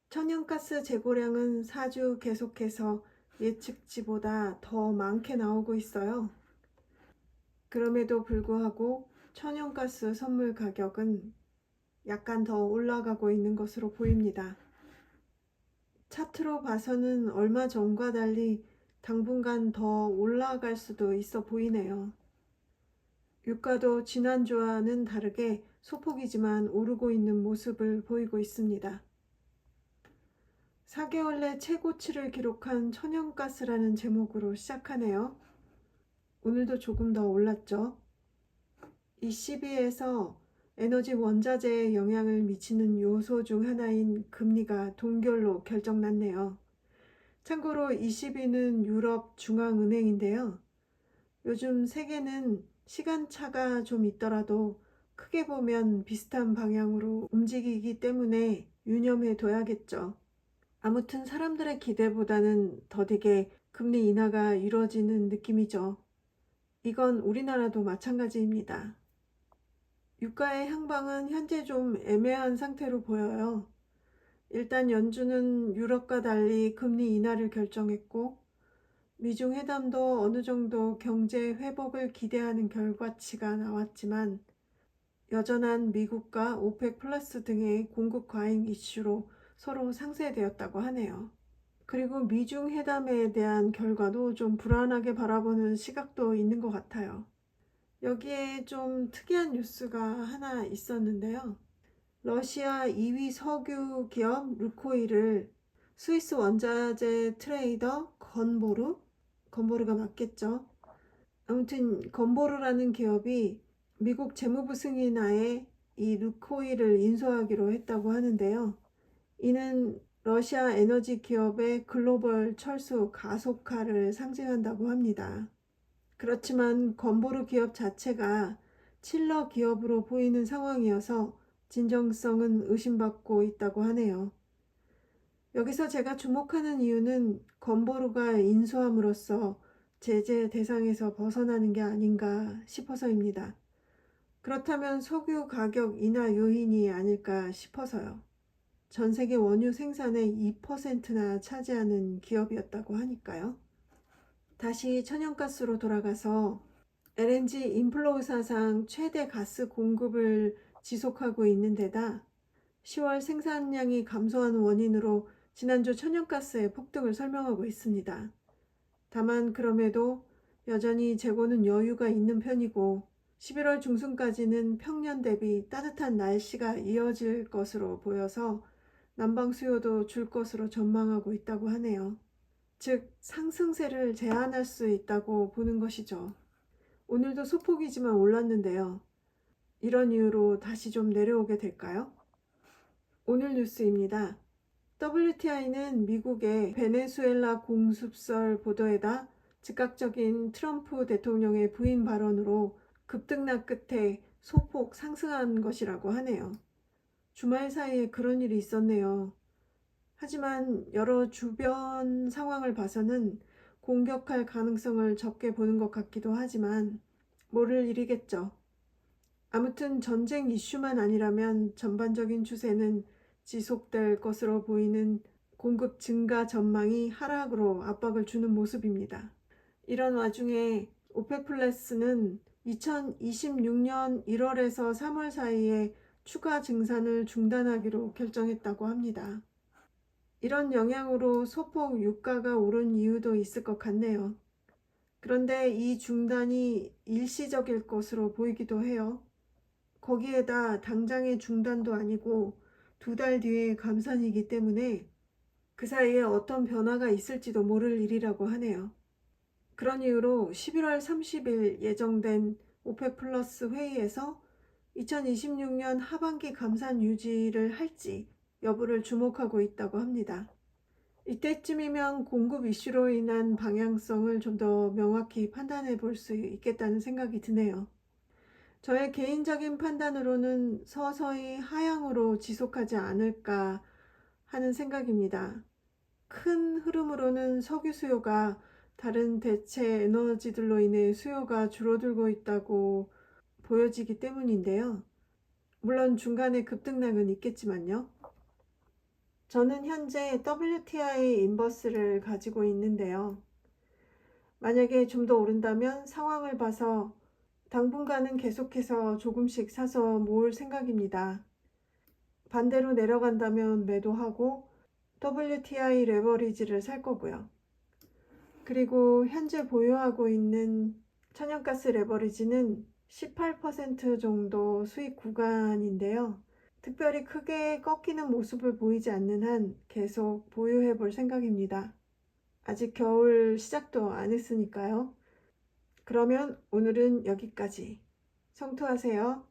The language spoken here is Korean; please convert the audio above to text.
천연가스 재고량은 4주 계속해서 예측치보다 더 많게 나오고 있어요. 그럼에도 불구하고 천연가스 선물 가격은 약간 더 올라가고 있는 것으로 보입니다. 차트로 봐서는 얼마 전과 달리 당분간 더 올라갈 수도 있어 보이네요. 유가도 지난주와는 다르게 소폭이지만 오르고 있는 모습을 보이고 있습니다. 4개월 내 최고치를 기록한 천연가스라는 제목으로 시작하네요. 오늘도 조금 더 올랐죠. 이 시비에서 에너지 원자재에 영향을 미치는 요소 중 하나인 금리가 동결로 결정났네요. 참고로 ECB는 유럽 중앙은행인데요. 요즘 세계는 시간차가 좀 있더라도 크게 보면 비슷한 방향으로 움직이기 때문에 유념해 둬야겠죠. 아무튼 사람들의 기대보다는 더디게 금리 인하가 이루어지는 느낌이죠. 이건 우리나라도 마찬가지입니다. 유가의 향방은 현재 좀 애매한 상태로 보여요. 일단 연준은 유럽과 달리 금리 인하를 결정했고 미중 회담도 어느 정도 경제 회복을 기대하는 결과치가 나왔지만 여전한 미국과 오펙 플러스 등의 공급 과잉 이슈로 서로 상쇄되었다고 하네요. 그리고 미중 회담에 대한 결과도 좀 불안하게 바라보는 시각도 있는 것 같아요. 여기에 좀 특이한 뉴스가 하나 있었는데요. 러시아 2위 석유 기업 루코일을 스위스 원자재 트레이더 건보르가 맞겠죠. 아무튼 건보르라는 기업이 미국 재무부 승인하에 이 루코일을 인수하기로 했다고 하는데요. 이는 러시아 에너지 기업의 글로벌 철수 가속화를 상징한다고 합니다. 그렇지만 건보르 기업 자체가 칠러 기업으로 보이는 상황이어서 진정성은 의심받고 있다고 하네요. 여기서 제가 주목하는 이유는 건보르가 인수함으로써 제재 대상에서 벗어나는 게 아닌가 싶어서입니다. 그렇다면 석유 가격 인하 요인이 아닐까 싶어서요. 전 세계 원유 생산의 2%나 차지하는 기업이었다고 하니까요. 다시 천연가스로 돌아가서 LNG 인플로우 사상 최대 가스 공급을 지속하고 있는 데다 10월 생산량이 감소하는 원인으로 지난주 천연가스의 폭등을 설명하고 있습니다. 다만 그럼에도 여전히 재고는 여유가 있는 편이고 11월 중순까지는 평년 대비 따뜻한 날씨가 이어질 것으로 보여서 난방 수요도 줄 것으로 전망하고 있다고 하네요. 즉 상승세를 제한할 수 있다고 보는 것이죠. 오늘도 소폭이지만 올랐는데요. 이런 이유로 다시 좀 내려오게 될까요? 오늘 뉴스입니다. WTI는 미국의 베네수엘라 공습설 보도에다 즉각적인 트럼프 대통령의 부인 발언으로 급등락 끝에 소폭 상승한 것이라고 하네요. 주말 사이에 그런 일이 있었네요. 하지만 여러 주변 상황을 봐서는 공격할 가능성을 적게 보는 것 같기도 하지만 모를 일이겠죠. 아무튼 전쟁 이슈만 아니라면 전반적인 추세는 지속될 것으로 보이는 공급 증가 전망이 하락으로 압박을 주는 모습입니다. 이런 와중에 오펙 플러스는 2026년 1월에서 3월 사이에 추가 증산을 중단하기로 결정했다고 합니다. 이런 영향으로 소폭 유가가 오른 이유도 있을 것 같네요. 그런데 이 중단이 일시적일 것으로 보이기도 해요. 거기에다 당장의 중단도 아니고 2달 뒤에 감산이기 때문에 그 사이에 어떤 변화가 있을지도 모를 일이라고 하네요. 그런 이유로 11월 30일 예정된 오펙 플러스 회의에서 2026년 하반기 감산 유지를 할지 여부를 주목하고 있다고 합니다. 이때쯤이면 공급 이슈로 인한 방향성을 좀 더 명확히 판단해 볼 수 있겠다는 생각이 드네요. 저의 개인적인 판단으로는 서서히 하향으로 지속하지 않을까 하는 생각입니다. 큰 흐름으로는 석유 수요가 다른 대체 에너지들로 인해 수요가 줄어들고 있다고 보여지기 때문인데요. 물론 중간에 급등락은 있겠지만요. 저는 현재 WTI 인버스를 가지고 있는데요. 만약에 좀 더 오른다면 상황을 봐서 당분간은 계속해서 조금씩 사서 모을 생각입니다. 반대로 내려간다면 매도하고 WTI 레버리지를 살 거고요. 그리고 현재 보유하고 있는 천연가스 레버리지는 18% 정도 수익 구간인데요. 특별히 크게 꺾이는 모습을 보이지 않는 한 계속 보유해 볼 생각입니다. 아직 겨울 시작도 안 했으니까요. 그러면 오늘은 여기까지. 성투하세요.